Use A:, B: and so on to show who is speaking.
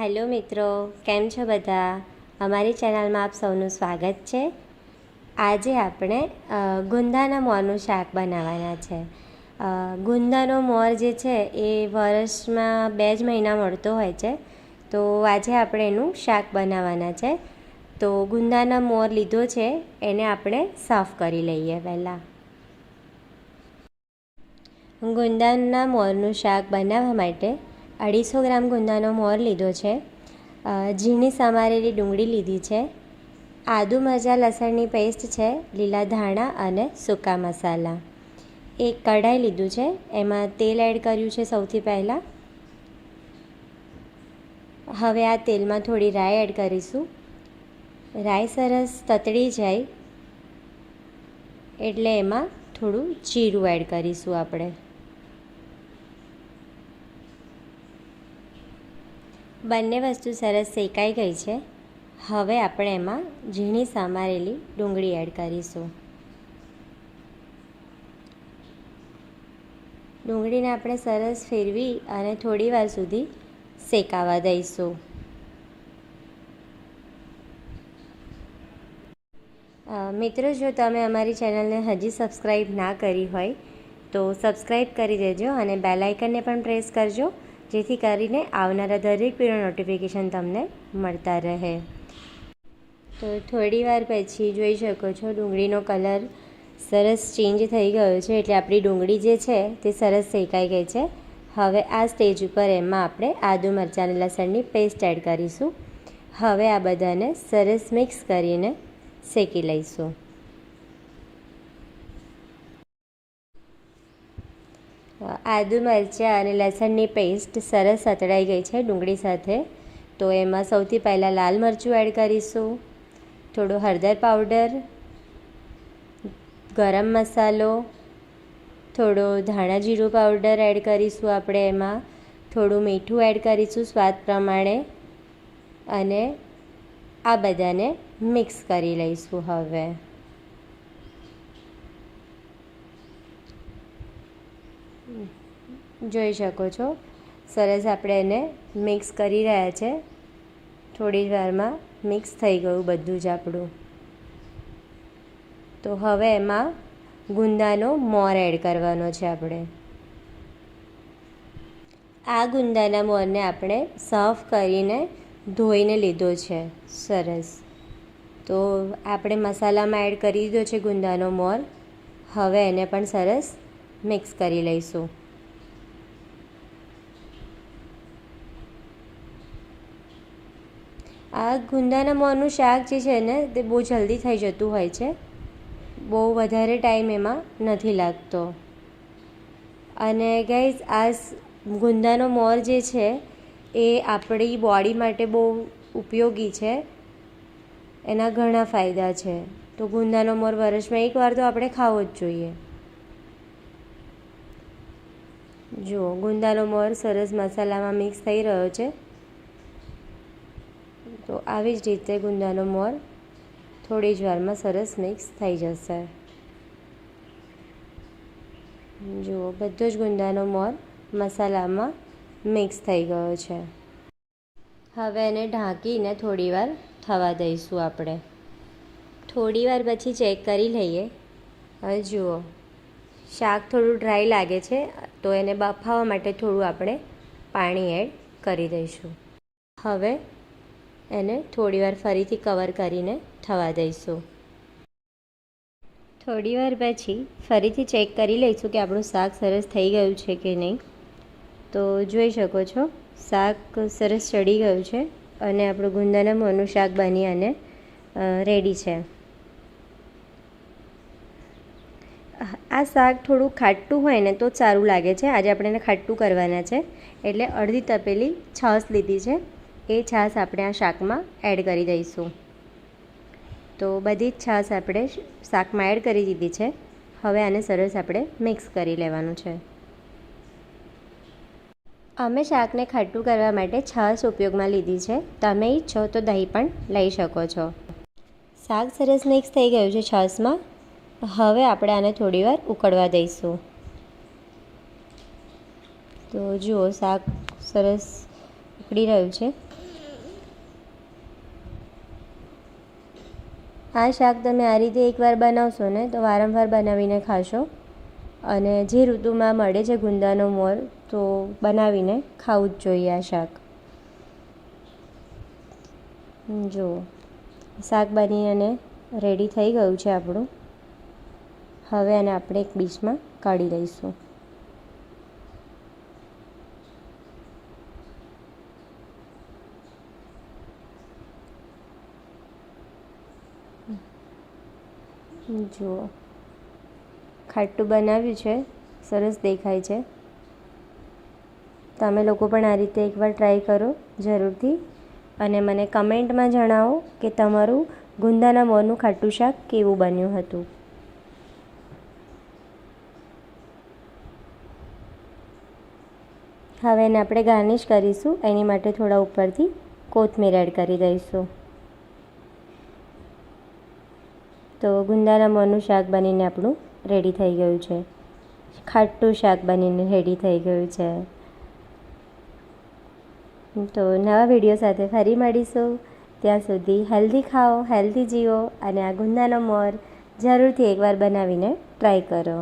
A: Hello મિત્રો, કેમ છો બધા? અમારી ચેનલમાં આપ સૌનું સ્વાગત છે. આજે આપણે ગુંદાના મોરનું શાક બનાવવાના છે. ગુંદાનો મોર જે છે એ વર્ષમાં 2 જ મહિના મળતો હોય છે. તો આજે આપણે એનું શાક બનાવવાના છે. તો ગુંદાના મોર લીધો છે, એને આપણે સાફ કરી લઈએ પહેલાં. ગુંદાના મોરનું શાક બનાવવા માટે 250 ગ્રામ ગુંદાનો મોર લીધો છે. ઝીણી સમારેલી ડુંગળી લીધી છે. આદુ મરચાં લસણની પેસ્ટ છે, લીલા ધાણા અને સૂકા મસાલા. એક કઢાઈ લીધું છે, એમાં તેલ એડ કર્યું છે સૌથી પહેલાં. હવે આ તેલમાં થોડી રાઈ એડ કરીશું. રાઈ સરસ તતડી જાય એટલે એમાં થોડું જીરું એડ કરીશું આપણે. બંને વસ્તુ સરસ શેકાઈ ગઈ છે. હવે આપણે એમાં ઝીણી સમારેલી ડુંગળી એડ કરીશું. ડુંગળીને આપણે સરસ ફેરવી અને થોડી વાર સુધી શેકાવા દઈશું. મિત્રો, જો તમે અમારી ચેનલને હજી સબસ્ક્રાઈબ ના કરી હોય તો સબસ્ક્રાઈબ કરી દેજો અને બેલ આઇકનને પણ પ્રેસ કરજો, જેથી કરીને આવનારા દરેક વિડીયો નોટિફિકેશન તમને મળતા રહે. તો થોડી વાર પછી જોઈ શકો છો ડુંગળીનો કલર સરસ ચેન્જ થઈ ગયો છે, એટલે આપણી ડુંગળી જે છે તે સરસ શેકાઈ ગઈ છે. હવે આ સ્ટેજ ઉપર એમાં આપણે આદુ મરચાં અને લસણની પેસ્ટ એડ કરીશું. હવે આ બધાને સરસ મિક્સ કરીને શેકી લઈશું. આદુ મરચાં અને લસણની પેસ્ટ સરસ અથડાઈ ગઈ છે ડુંગળી સાથે. તો એમાં સૌથી પહેલાં લાલ મરચું એડ કરીશું, થોડો હળદર પાવડર, ગરમ મસાલો, થોડો ધાણા જીરું પાવડર એડ કરીશું આપણે એમાં, થોડું મીઠું એડ કરીશું સ્વાદ પ્રમાણે અને આ બધાને મિક્સ કરી લઈશું. હવે જોઈ શકો છો સરસ આપણે એને મિક્સ કરી રહ્યા છે. થોડી વારમાં મિક્સ થઈ ગયું બધું જ આપણું. તો હવે એમાં ગુંદાનો મોર એડ કરવાનો છે આપણે. આ ગુંદાના મોરને આપણે સાફ કરીને ધોઈને લીધો છે સરસ. તો આપણે મસાલામાં એડ કરી દીધો છે ગુંદાનો મોર. હવે એને પણ સરસ મિક્સ કરી લઈશું. આ ગુંદાના મોરનું શાક જે છે ને તે બહુ જલ્દી થઈ જતું હોય છે, બહુ વધારે ટાઈમ એમાં નથી લાગતો. અને ગાઈઝ, આ ગુંદાનો મોર જે છે એ આપણી બોડી માટે બહુ ઉપયોગી છે. એના ઘણા ફાયદા છે. તો ગુંદાનો મોર વર્ષમાં એકવાર તો આપણે ખાવો જ જોઈએ. જુઓ, ગુંદાનો મોર સરસ મસાલામાં મિક્સ થઈ રહ્યો છે. તો આવી જ રીતે ગુંદાનો મોર થોડી જ વારમાં સરસ મિક્સ થઈ જશે. જુઓ, બધો જ ગુંદાનો મોર મસાલામાં મિક્સ થઈ ગયો છે. હવે એને ઢાંકીને થોડી વાર થવા દઈશું આપણે. થોડી વાર પછી ચેક કરી લઈએ. હવે જુઓ, શાક થોડું ડ્રાય લાગે છે, તો એને બફાવવા માટે થોડું આપણે પાણી એડ કરી દઈશું. હવે એને થોડીવાર ફરીથી કવર કરીને થવા દઈશું. થોડીવાર પછી ફરીથી ચેક કરી લઈશું કે આપણું શાક સરસ થઈ ગયું છે કે નહીં. તો જોઈ શકો છો શાક સરસ ચડી ગયું છે અને આપણું ગુંદાના મોરનું શાક બની અને રેડી છે. આ શાક થોડું ખાટું હોય ને તો જ સારું લાગે છે. આજે આપણે એને ખાટું કરવાના છે, એટલે અડધી તપેલી છાશ લીધી છે. એ છાશ આપણે આ શાકમાં એડ કરી દઈશું. તો બધી જ છાશ આપણે શાકમાં એડ કરી દીધી છે. હવે આને સરસ આપણે મિક્સ કરી લેવાનું છે. અમે શાકને ખાટું કરવા માટે છાશ ઉપયોગમાં લીધી છે. તમે ઈચ્છો તો દહીં પણ લઈ શકો છો. શાક સરસ મિક્સ થઈ ગયું છે છાશમાં. હવે આપણે આને થોડીવાર ઉકળવા દઈશું. તો જુઓ, શાક સરસ ઉકળી રહ્યું છે. આ શાક તમે આ રીતે એકવાર બનાવશો ને તો વારંવાર બનાવીને ખાશો, અને જે ઋતુમાં મળે છે ગુંદાનો મોર તો બનાવીને ખાવું જ જોઈએ આ શાક. જો શાક બની અને રેડી થઈ ગયું છે આપણું. હવે આને આપણે એક ડીશમાં કાઢી લઈશું. જુઓ ખાટું બનાવ્યું છે, સરસ દેખાય છે. તમે લોકો પણ આ રીતે એકવાર ટ્રાય કરો જરૂરથી, અને મને કમેન્ટમાં જણાવો કે તમારું ગુંદાના મોરનું ખાટું શાક કેવું બન્યું હતું. હવે એને આપણે ગાર્નિશ કરીશું. એની માટે થોડા ઉપરથી કોથમીર એડ કરી દઈશું. તો ગુંદાના મોરનું શાક બનીને આપણું રેડી થઈ ગયું છે. ખાટું શાક બનીને રેડી થઈ ગયું છે. તો નવા વિડીયો સાથે ફરી મળીશું. ત્યાં સુધી હેલ્ધી ખાઓ, હેલ્ધી જીવો, અને આ ગુંદાનો મોર જરૂરથી એકવાર બનાવીને ટ્રાય કરો.